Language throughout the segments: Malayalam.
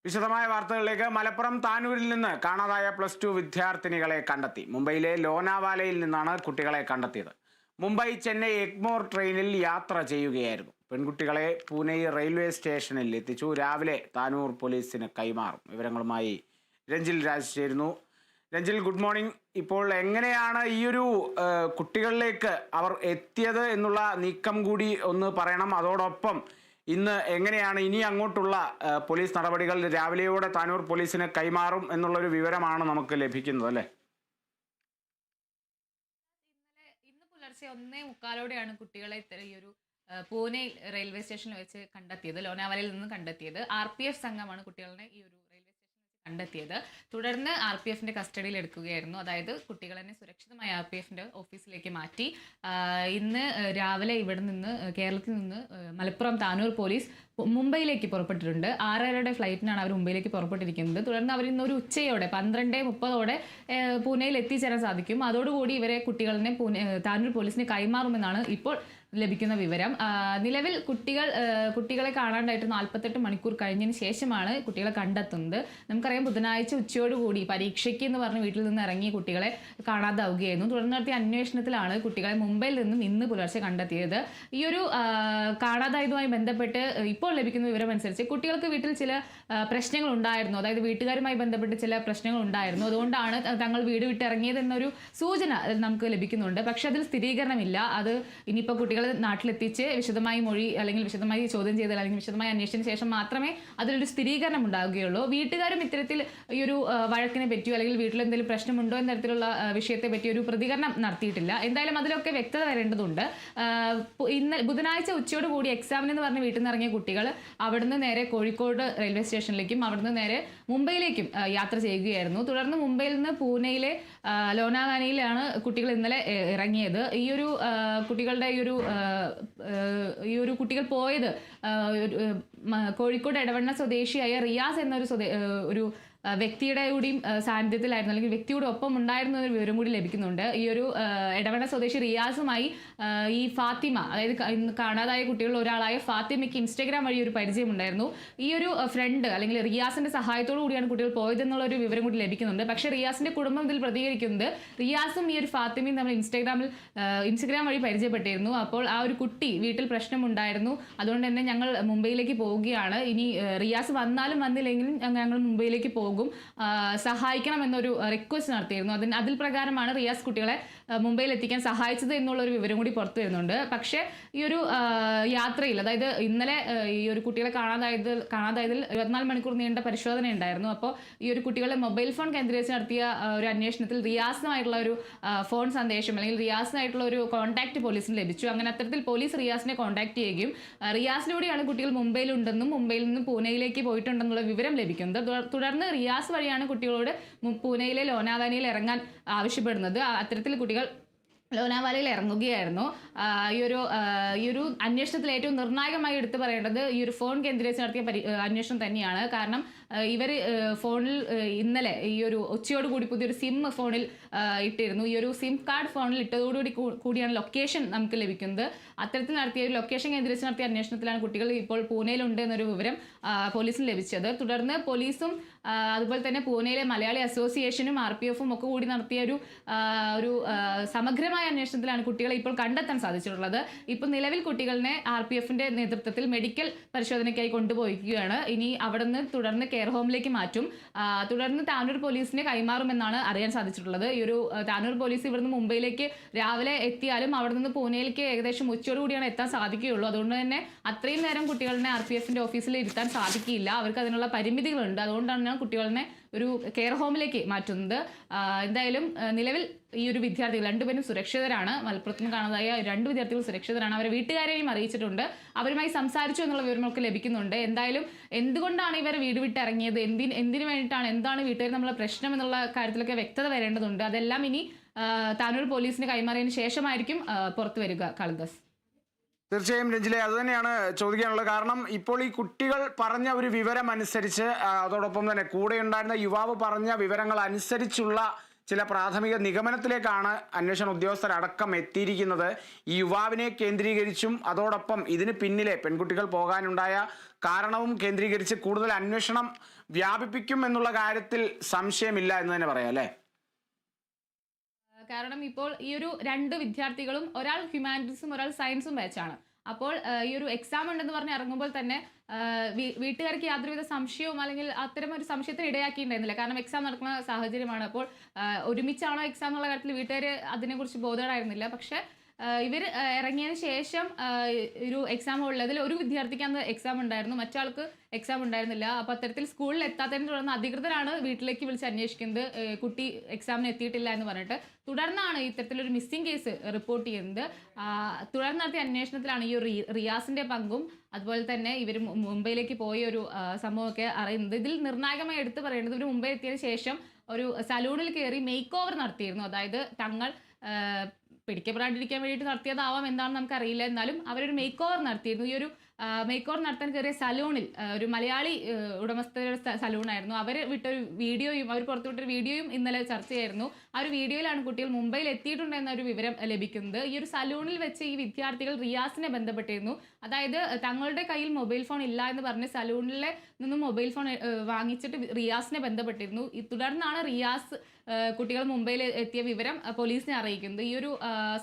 വിശദമായ വാർത്തകളിലേക്ക്. മലപ്പുറം താനൂരിൽ നിന്ന് കാണാതായ +2 വിദ്യാർത്ഥിനികളെ കണ്ടെത്തി. മുംബൈയിലെ ലോനാവാലയിൽ നിന്നാണ് കുട്ടികളെ കണ്ടെത്തിയത്. മുംബൈ ചെന്നൈ എഗ്മോർ ട്രെയിനിൽ യാത്ര ചെയ്യുകയായിരുന്നു. പെൺകുട്ടികളെ പൂനെ റെയിൽവേ സ്റ്റേഷനിൽ എത്തിച്ചു. രാവിലെ താനൂർ പോലീസിന് കൈമാറും. വിവരങ്ങളുമായി രഞ്ജിൽ രാജ് ചേരുന്നു. Ranjil, good morning. ഇപ്പോൾ എങ്ങനെയാണ് ഈ ഒരു കുട്ടികളിലേക്ക് അവർ എത്തിയത് എന്നുള്ള നീക്കം കൂടി ഒന്ന് പറയണം. അതോടൊപ്പം ഇന്ന് എങ്ങനെയാണ് ഇനി അങ്ങോട്ടുള്ള പോലീസ് നടപടികൾ? രാവിലെയോടെ താനൂർ പോലീസിന് കൈമാറും എന്നുള്ളൊരു വിവരമാണ് നമുക്ക് ലഭിക്കുന്നത്, അല്ലേ? ഇന്ന് പുലർച്ചെ 1:45 കുട്ടികളെ ഈ ഒരു പൂനെ റെയിൽവേ സ്റ്റേഷനിൽ വെച്ച് കണ്ടെത്തിയത്. ലോനാവാലയിൽ നിന്ന് കണ്ടെത്തിയത്. RPF സംഘമാണ് കുട്ടികളെ ഈ ഒരു റെയിൽവേ സ്റ്റേഷനിൽ വെച്ച് കണ്ടെത്തിയത്. തുടർന്ന് RPFന്റെ കസ്റ്റഡിയിൽ എടുക്കുകയായിരുന്നു. അതായത് കുട്ടികളെ സുരക്ഷിതമായി RPFന്റെ ഓഫീസിലേക്ക് മാറ്റി. ഇന്ന് രാവിലെ ഇവിടെ നിന്ന് കേരളത്തിൽ നിന്ന് മലപ്പുറം താനൂർ പോലീസ് മുംബൈയിലേക്ക് പുറപ്പെട്ടിട്ടുണ്ട്. 6:30 ഫ്ലൈറ്റിനാണ് അവർ മുംബൈയിലേക്ക് പുറപ്പെട്ടിരിക്കുന്നത്. തുടർന്ന് അവർ ഇന്നൊരു ഉച്ചയോടെ 12:30 പൂനെയിൽ എത്തിച്ചേരാൻ സാധിക്കും. അതോടുകൂടി ഇവരെ കുട്ടികളെ താനൂർ പോലീസിന് കൈമാറുമെന്നാണ് ഇപ്പോൾ ലഭിക്കുന്ന വിവരം. നിലവിൽ കുട്ടികളെ കാണാണ്ടായിട്ട് 48 മണിക്കൂർ കഴിഞ്ഞതിന് ശേഷമാണ് കുട്ടികളെ കണ്ടെത്തുന്നത്. നമുക്കറിയാം, ബുധനാഴ്ച ഉച്ചയോടുകൂടി പരീക്ഷയ്ക്ക് എന്ന് പറഞ്ഞ് വീട്ടിൽ നിന്ന് ഇറങ്ങിയ കുട്ടികളെ കാണാതാവുകയായിരുന്നു. തുടർന്ന് നടത്തിയ അന്വേഷണത്തിലാണ് കുട്ടികളെ മുംബൈയിൽ നിന്നും ഇന്ന് പുലർച്ചെ കണ്ടെത്തിയത്. ഈ ഒരു കാണാതായതുമായി ബന്ധപ്പെട്ട് ഇപ്പോൾ ലഭിക്കുന്ന വിവരം അനുസരിച്ച് കുട്ടികൾക്ക് വീട്ടിൽ ചില പ്രശ്നങ്ങൾ ഉണ്ടായിരുന്നു. അതായത് വീട്ടുകാരുമായി ബന്ധപ്പെട്ട് ചില പ്രശ്നങ്ങൾ ഉണ്ടായിരുന്നു. അതുകൊണ്ടാണ് തങ്ങൾ വീട് വിട്ടിറങ്ങിയത് എന്നൊരു സൂചന നമുക്ക് ലഭിക്കുന്നുണ്ട്. പക്ഷെ അതിൽ സ്ഥിരീകരണമില്ല. അത് ഇനിയിപ്പോൾ കുട്ടികളെ നാട്ടിലെത്തിച്ച് വിശദമായി മൊഴി അല്ലെങ്കിൽ വിശദമായി ചോദ്യം ചെയ്താൽ അല്ലെങ്കിൽ വിശദമായി അന്വേഷണത്തിന് ശേഷം മാത്രമേ അതിലൊരു സ്ഥിരീകരണം ഉണ്ടാവുകയുള്ളൂ. വീട്ടുകാരും ഇത്തരത്തിൽ ഈ ഒരു വഴക്കിനെ പറ്റിയോ അല്ലെങ്കിൽ വീട്ടിൽ എന്തെങ്കിലും പ്രശ്നമുണ്ടോ എന്ന തരത്തിലുള്ള വിഷയത്തെ പറ്റി ഒരു പ്രതികരണം നടത്തിയിട്ടില്ല. എന്തായാലും അതിലൊക്കെ വ്യക്തത വരേണ്ടതുണ്ട്. ബുധനാഴ്ച ഉച്ചയോടുകൂടി എക്സാമിന് എന്ന് പറഞ്ഞ് വീട്ടിൽ നിന്ന് ഇറങ്ങിയ കുട്ടികൾ അവിടുന്ന് നേരെ കോഴിക്കോട് റെയിൽവേ സ്റ്റേഷനിലേക്കും അവിടുന്ന് നേരെ മുംബൈയിലേക്കും യാത്ര ചെയ്യുകയായിരുന്നു. തുടർന്ന് മുംബൈയിൽ നിന്ന് പൂനെയിലെ ലോനാവാലയിലാണ് കുട്ടികൾ ഇന്നലെ ഇറങ്ങിയത്. ഈ ഒരു കുട്ടികൾ പോയത് കോഴിക്കോട് എടവണ്ണ സ്വദേശിയായ റിയാസ് എന്നൊരു വ്യക്തിയുടെ കൂടിയും സാന്നിധ്യത്തിലായിരുന്നു, അല്ലെങ്കിൽ വ്യക്തിയുടെ ഒപ്പം ഉണ്ടായിരുന്ന ഒരു വിവരം കൂടി ലഭിക്കുന്നുണ്ട്. ഈ ഒരു എടവണ്ണ സ്വദേശി റിയാസുമായി ഈ ഫാത്തിമ, അതായത് കാണാതായ കുട്ടികളിൽ ഒരാളായ ഫാത്തിമയ്ക്ക് ഇൻസ്റ്റഗ്രാം വഴി ഒരു പരിചയമുണ്ടായിരുന്നു. ഈ ഒരു ഫ്രണ്ട് അല്ലെങ്കിൽ റിയാസിന്റെ സഹായത്തോടു കൂടിയാണ് കുട്ടികൾ പോയതെന്നുള്ള ഒരു വിവരം കൂടി ലഭിക്കുന്നുണ്ട്. പക്ഷേ റിയാസിന്റെ കുടുംബം ഇതിൽ പ്രതികരിക്കുന്നത് റിയാസും ഈ ഒരു ഫാത്തിമയും നമ്മൾ ഇൻസ്റ്റഗ്രാം വഴി പരിചയപ്പെട്ടിരുന്നു. അപ്പോൾ ആ ഒരു കുട്ടി വീട്ടിൽ പ്രശ്നമുണ്ടായിരുന്നു, അതുകൊണ്ട് തന്നെ ഞങ്ങൾ മുംബൈയിലേക്ക് പോവുകയാണ്. ഇനി റിയാസ് വന്നാലും വന്നില്ലെങ്കിലും ഞങ്ങൾ മുംബൈയിലേക്ക് പോകും, സഹായിക്കണം എന്നൊരു റിക്വസ്റ്റ് നടത്തിയിരുന്നു. അതിൽ പ്രകാരമാണ് റിയാസ് കുട്ടികളെ മുംബൈയിൽ എത്തിക്കാൻ സഹായിച്ചത് എന്നുള്ളൊരു വിവരം കൂടി പുറത്തു വരുന്നുണ്ട്. പക്ഷേ ഈ ഒരു യാത്രയിൽ, അതായത് ഇന്നലെ ഈ ഒരു കുട്ടികളെ കാണാതായതിൽ 24 മണിക്കൂർ നീണ്ട പരിശോധന ഉണ്ടായിരുന്നു. അപ്പോൾ ഈ ഒരു കുട്ടികളെ മൊബൈൽ ഫോൺ കേന്ദ്രീകരിച്ച് നടത്തിയ ഒരു അന്വേഷണത്തിൽ റിയാസിനായിട്ടുള്ള ഒരു ഫോൺ സന്ദേശം അല്ലെങ്കിൽ റിയാസിനായിട്ടുള്ള ഒരു കോൺടാക്ട് പോലീസിന് ലഭിച്ചു. അങ്ങനെ അത്തരത്തിൽ പോലീസ് റിയാസിനെ കോൺടാക്ട് ചെയ്യുകയും റിയാസിലൂടെയാണ് കുട്ടികൾ മുംബൈയിലുണ്ടെന്നും മുംബൈയിൽ നിന്നും പൂനെയിലേക്ക് പോയിട്ടുണ്ടെന്നുള്ള വിവരം ലഭിക്കുന്നത്. തുടർന്ന് റിയാസ് വഴിയാണ് കുട്ടികളോട് പൂനെയിലെ ലോനാവാലയിൽ ഇറങ്ങാൻ ആവശ്യപ്പെടുന്നത്. അത്തരത്തിൽ കുട്ടികൾ ലോനാവാലയിൽ ഇറങ്ങുകയായിരുന്നു. ഈ ഒരു അന്വേഷണത്തിൽ ഏറ്റവും നിർണായകമായി എടുത്തു പറയേണ്ടത് ഈ ഒരു ഫോൺ കേന്ദ്രീകരിച്ച് നടത്തിയ അന്വേഷണം തന്നെയാണ്. കാരണം ഇവർ ഫോണിൽ ഇന്നലെ ഈ ഒരു ഉച്ചയോടുകൂടി പുതിയൊരു സിം ഫോണിൽ ഇട്ടിരുന്നു. ഈ ഒരു സിം കാർഡ് ഫോണിൽ കൂടിയാണ് ലൊക്കേഷൻ നമുക്ക് ലഭിക്കുന്നത്. അത്തരത്തിൽ നടത്തിയ ഒരു ലൊക്കേഷൻ കേന്ദ്രീകരിച്ച് നടത്തിയ അന്വേഷണത്തിലാണ് കുട്ടികൾ ഇപ്പോൾ പൂനെയിലുണ്ട് എന്നൊരു വിവരം പോലീസിന് ലഭിച്ചത്. തുടർന്ന് പോലീസും അതുപോലെ തന്നെ പൂനെയിലെ മലയാളി അസോസിയേഷനും RPFും ഒക്കെ കൂടി നടത്തിയ ഒരു സമഗ്രമായ അന്വേഷണത്തിലാണ് കുട്ടികളെ ഇപ്പോൾ കണ്ടെത്താൻ സാധിച്ചിട്ടുള്ളത്. ഇപ്പോൾ നിലവിൽ കുട്ടികളെ RPFന്റെ നേതൃത്വത്തിൽ മെഡിക്കൽ പരിശോധനയ്ക്കായി കൊണ്ടുപോയിരിക്കുകയാണ്. ഇനി അവിടുന്ന് തുടർന്ന് കെയർ ഹോമിലേക്ക് മാറ്റും. തുടർന്ന് താനൂർ പോലീസിനെ കൈമാറുമെന്നാണ് അറിയാൻ സാധിച്ചിട്ടുള്ളത്. ഈ ഒരു താനൂർ പോലീസ് ഇവിടുന്ന് മുംബൈയിലേക്ക് രാവിലെ എത്തിയാലും അവിടെ നിന്ന് പൂനെയിലേക്ക് ഏകദേശം ഉച്ചയോടുകൂടിയാണ് എത്താൻ സാധിക്കുകയുള്ളൂ. അതുകൊണ്ട് തന്നെ അത്രയും നേരം കുട്ടികളെ RPFന്റെ ഓഫീസിൽ ഇരുത്താൻ സാധിക്കില്ല. അവർക്ക് അതിനുള്ള പരിമിതികളുണ്ട്. അതുകൊണ്ടാണ് കുട്ടികളെ ഒരു കെയർ ഹോമിലേക്ക് മാറ്റുന്നത്. എന്തായാലും നിലവിൽ ഈ ഒരു വിദ്യാർത്ഥികൾ രണ്ടുപേരും സുരക്ഷിതരാണ്. മലപ്പുറത്ത് നിന്ന് കാണാതായ 2 വിദ്യാർത്ഥികൾ സുരക്ഷിതരാണ്. അവരെ വീട്ടുകാരെയും അറിയിച്ചിട്ടുണ്ട്. അവരുമായി സംസാരിച്ചു എന്നുള്ള വിവരമൊക്കെ ലഭിക്കുന്നുണ്ട്. എന്തായാലും എന്തുകൊണ്ടാണ് ഇവർ വീട് വിട്ടിറങ്ങിയത്, എന്തിനു വേണ്ടിയിട്ടാണ്, എന്താണ് വീട്ടുകാർ നമ്മളെ പ്രശ്നം എന്നുള്ള കാര്യത്തിലൊക്കെ വ്യക്തത വരേണ്ടതുണ്ട്. അതെല്ലാം ഇനി താനൂർ പോലീസിന് കൈമാറിയതിനു ശേഷമായിരിക്കും പുറത്തു വരിക. കാളിദാസ്. തീർച്ചയായും രഞ്ജിലെ, അതുതന്നെയാണ് ചോദിക്കാനുള്ളത്. കാരണം ഇപ്പോൾ ഈ കുട്ടികൾ പറഞ്ഞ ഒരു വിവരം അനുസരിച്ച്, അതോടൊപ്പം തന്നെ കൂടെ ഉണ്ടായിരുന്ന യുവാവ് പറഞ്ഞ വിവരങ്ങൾ അനുസരിച്ചുള്ള ചില പ്രാഥമിക നിഗമനത്തിലേക്കാണ് അന്വേഷണ ഉദ്യോഗസ്ഥരടക്കം എത്തിയിരിക്കുന്നത്. ഈ യുവാവിനെ കേന്ദ്രീകരിച്ചും അതോടൊപ്പം ഇതിന് പിന്നിലെ പെൺകുട്ടികൾ പോകാനുണ്ടായ കാരണവും കേന്ദ്രീകരിച്ച് കൂടുതൽ അന്വേഷണം വ്യാപിപ്പിക്കും എന്നുള്ള കാര്യത്തിൽ സംശയമില്ല എന്ന് തന്നെ പറയാം അല്ലേ? കാരണം ഇപ്പോൾ ഈ ഒരു 2 വിദ്യാർത്ഥികളും ഒരാൾ ഹ്യൂമാനിറ്റീസും ഒരാൾ സയൻസും ബാച്ചാണ്. അപ്പോൾ ഈ ഒരു എക്സാം ഉണ്ടെന്ന് പറഞ്ഞ് ഇറങ്ങുമ്പോൾ തന്നെ വീട്ടുകാർക്ക് യാതൊരുവിധ സംശയവും അല്ലെങ്കിൽ അത്തരം ഒരു സംശയത്തിന് ഇടയാക്കിയിട്ടുണ്ടായിരുന്നില്ല. കാരണം എക്സാം നടക്കുന്ന സാഹചര്യമാണ്. അപ്പോൾ ഒരുമിച്ചാണോ എക്സാം എന്നുള്ള കാര്യത്തിൽ വീട്ടുകാർ അതിനെക്കുറിച്ച് ബോധേഡായിരുന്നില്ല. പക്ഷേ ഇവർ ഇറങ്ങിയതിന് ശേഷം ഒരു എക്സാം ഉള്ളതിൽ ഒരു വിദ്യാർത്ഥിക്ക് അന്ന് എക്സാം ഉണ്ടായിരുന്നു, മറ്റാൾക്ക് എക്സാം ഉണ്ടായിരുന്നില്ല. അപ്പോൾ അത്തരത്തിൽ സ്കൂളിൽ എത്താത്തതിനെ തുടർന്ന് അധികൃതരാണ് വീട്ടിലേക്ക് വിളിച്ച് അന്വേഷിക്കുന്നത് കുട്ടി എക്സാമിന് എത്തിയിട്ടില്ല എന്ന് പറഞ്ഞിട്ട്. തുടർന്നാണ് ഇത്തരത്തിലൊരു മിസ്സിംഗ് കേസ് റിപ്പോർട്ട് ചെയ്യുന്നത്. തുടർന്ന് നടത്തിയ അന്വേഷണത്തിലാണ് ഈ ഒരു റിയാസിന്റെ പങ്കും അതുപോലെ തന്നെ ഇവർ മുംബൈയിലേക്ക് പോയ ഒരു സംഭവമൊക്കെ അറിയുന്നത്. ഇതിൽ നിർണായകമായി എടുത്തു പറയേണ്ടത് ഇവർ മുംബൈ എത്തിയതിനു ശേഷം ഒരു സലൂണിൽ കയറി മേക്ക് ഓവർ നടത്തിയിരുന്നു. അതായത് തങ്ങൾ പിടിക്കപ്പെടാണ്ടിരിക്കാൻ വേണ്ടിയിട്ട് നടത്തിയതാവാം, എന്താണെന്ന് നമുക്കറിയില്ല. എന്നാലും അവരൊരു മേക്ക് ഓവർ നടത്തിയിരുന്നു. ഈ ഒരു മേക്ക് ഓവർ നടത്താൻ കയറിയ സലൂണിൽ ഒരു മലയാളി ഉടമസ്ഥയുടെ സലൂണായിരുന്നു. അവർ വിട്ടൊരു വീഡിയോയും അവർ പുറത്തുവിട്ടൊരു വീഡിയോയും ഇന്നലെ ചർച്ചയായിരുന്നു. ആ ഒരു വീഡിയോയിലാണ് കുട്ടികൾ മുംബൈയിൽ എത്തിയിട്ടുണ്ടെന്ന ഒരു വിവരം ലഭിക്കുന്നത്. ഈ ഒരു സലൂണിൽ വെച്ച് ഈ വിദ്യാർത്ഥികൾ റിയാസിനെ ബന്ധപ്പെട്ടിരുന്നു. അതായത് തങ്ങളുടെ കയ്യിൽ മൊബൈൽ ഫോൺ ഇല്ല എന്ന് പറഞ്ഞ് സലൂണിലെ നിന്നും മൊബൈൽ ഫോൺ വാങ്ങിച്ചിട്ട് റിയാസിനെ ബന്ധപ്പെട്ടിരുന്നു. തുടർന്നാണ് റിയാസ് കുട്ടികൾ മുംബൈയിൽ എത്തിയ വിവരം പോലീസിനെ അറിയിക്കുന്നത്. ഈ ഒരു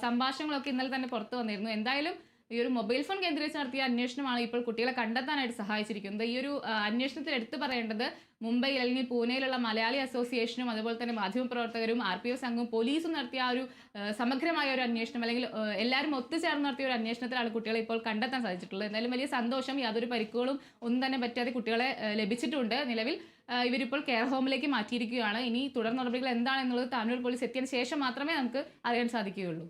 സംഭാഷണങ്ങളൊക്കെ ഇന്നലെ തന്നെ പുറത്തു വന്നിരുന്നു. എന്തായാലും ഈ ഒരു മൊബൈൽ ഫോൺ കേന്ദ്രീകരിച്ച് നടത്തിയ അന്വേഷണമാണ് ഇപ്പോൾ കുട്ടികളെ കണ്ടെത്താനായിട്ട് സഹായിച്ചിരിക്കുന്നത്. ഈ ഒരു അന്വേഷണത്തിൽ എടുത്തു പറയേണ്ടത് മുംബൈയിൽ അല്ലെങ്കിൽ പൂനെയിലുള്ള മലയാളി അസോസിയേഷനും അതുപോലെ തന്നെ മാധ്യമപ്രവർത്തകരും RPO സംഘവും പോലീസും നടത്തിയ ആ ഒരു സമഗ്രമായ ഒരു അന്വേഷണം അല്ലെങ്കിൽ എല്ലാവരും ഒത്തുചേർന്ന് നടത്തിയ ഒരു അന്വേഷണത്തിലാണ് കുട്ടികളെ ഇപ്പോൾ കണ്ടെത്താൻ സാധിച്ചിട്ടുള്ളത്. എന്തായാലും വലിയ സന്തോഷം. യാതൊരു പരിക്കുകളും ഒന്നും തന്നെ പറ്റാതെ കുട്ടികളെ ലഭിച്ചിട്ടുണ്ട്. നിലവിൽ ഇവരിപ്പോൾ കെയർ ഹോമിലേക്ക് മാറ്റിയിരിക്കുകയാണ്. ഇനി തുടർ നടപടികൾ എന്താണെന്നുള്ളത് താനൂർ പോലീസ് എത്തിയതിനു ശേഷം മാത്രമേ നമുക്ക് അറിയാൻ സാധിക്കുകയുള്ളൂ.